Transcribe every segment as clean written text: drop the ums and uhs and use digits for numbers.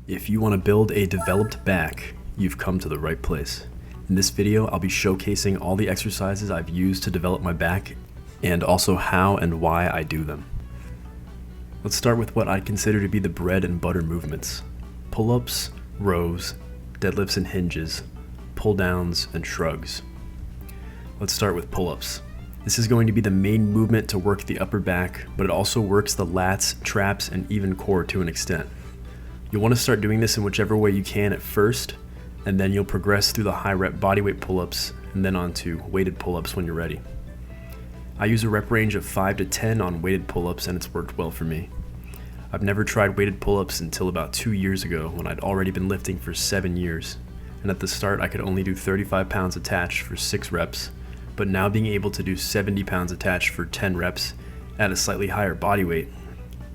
If you want to build a developed back, you've come to the right place. In this video, I'll be showcasing all the exercises I've used to develop my back and also how and why I do them. Let's start with what I consider to be the bread and butter movements: pull-ups, rows, deadlifts and hinges, pull-downs, and shrugs. Let's start with pull-ups. This is going to be the main movement to work the upper back, but it also works the lats, traps, and even core to an extent. You'll want to start doing this in whichever way you can at first, and then you'll progress through the high rep bodyweight pull-ups and then onto weighted pull-ups when you're ready. I use a rep range of 5 to 10 on weighted pull-ups, and it's worked well for me. I've never tried weighted pull-ups until about 2 years ago, when I'd already been lifting for 7 years, and at the start I could only do 35 pounds attached for 6 reps, but now being able to do 70 pounds attached for 10 reps at a slightly higher body weight,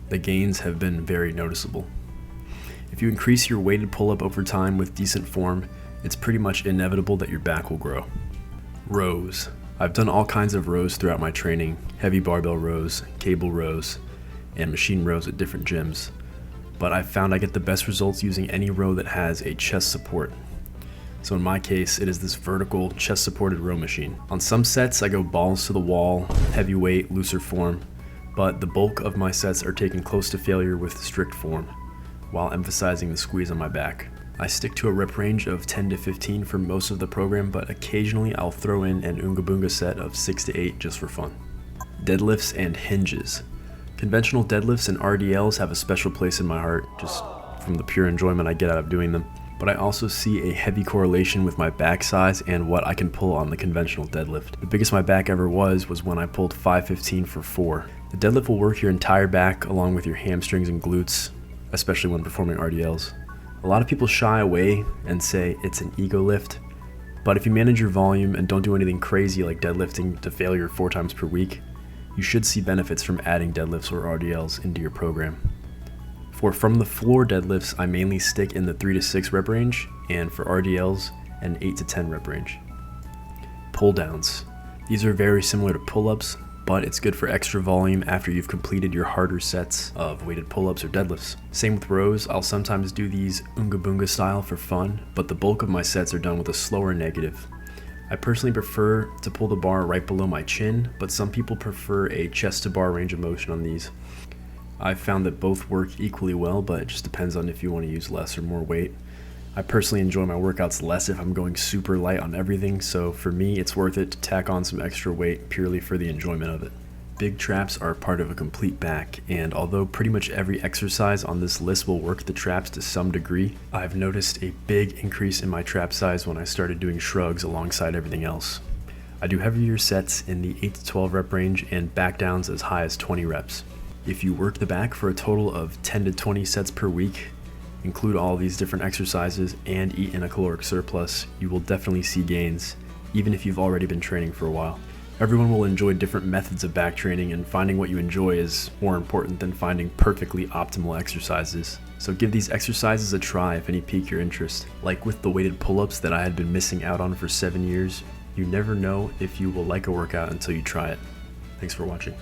the gains have been very noticeable. If you increase your weighted pull-up over time with decent form, it's pretty much inevitable that your back will grow. Rows. I've done all kinds of rows throughout my training: heavy barbell rows, cable rows, and machine rows at different gyms. But I've found I get the best results using any row that has a chest support. So in my case, it is this vertical chest supported row machine. On some sets I go balls to the wall, heavy weight, looser form, but the bulk of my sets are taken close to failure with strict form, while emphasizing the squeeze on my back. I stick to a rep range of 10 to 15 for most of the program, but occasionally I'll throw in an Oonga Boonga set of 6 to 8 just for fun. Deadlifts and hinges. Conventional deadlifts and RDLs have a special place in my heart, just from the pure enjoyment I get out of doing them. But I also see a heavy correlation with my back size and what I can pull on the conventional deadlift. The biggest my back ever was when I pulled 515 for 4. The deadlift will work your entire back along with your hamstrings and glutes, especially when performing RDLs. A lot of people shy away and say it's an ego lift, but if you manage your volume and don't do anything crazy like deadlifting to failure 4 times per week, you should see benefits from adding deadlifts or RDLs into your program. For from the floor deadlifts, I mainly stick in the 3 to 6 rep range, and for RDLs, an 8 to 10 rep range. Pull downs. These are very similar to pull-ups, but it's good for extra volume after you've completed your harder sets of weighted pull-ups or deadlifts. Same with rows. I'll sometimes do these Oonga Boonga style for fun, but the bulk of my sets are done with a slower negative. I personally prefer to pull the bar right below my chin, but some people prefer a chest to bar range of motion on these. I've found that both work equally well, but it just depends on if you want to use less or more weight. I personally enjoy my workouts less if I'm going super light on everything, so for me it's worth it to tack on some extra weight purely for the enjoyment of it. Big traps are part of a complete back, and although pretty much every exercise on this list will work the traps to some degree, I've noticed a big increase in my trap size when I started doing shrugs alongside everything else. I do heavier sets in the 8 to 12 rep range and back downs as high as 20 reps. If you work the back for a total of 10 to 20 sets per week, include all these different exercises, and eat in a caloric surplus, you will definitely see gains, even if you've already been training for a while. Everyone will enjoy different methods of back training, and finding what you enjoy is more important than finding perfectly optimal exercises. So give these exercises a try if any pique your interest. Like with the weighted pull-ups that I had been missing out on for 7 years, you never know if you will like a workout until you try it. Thanks for watching.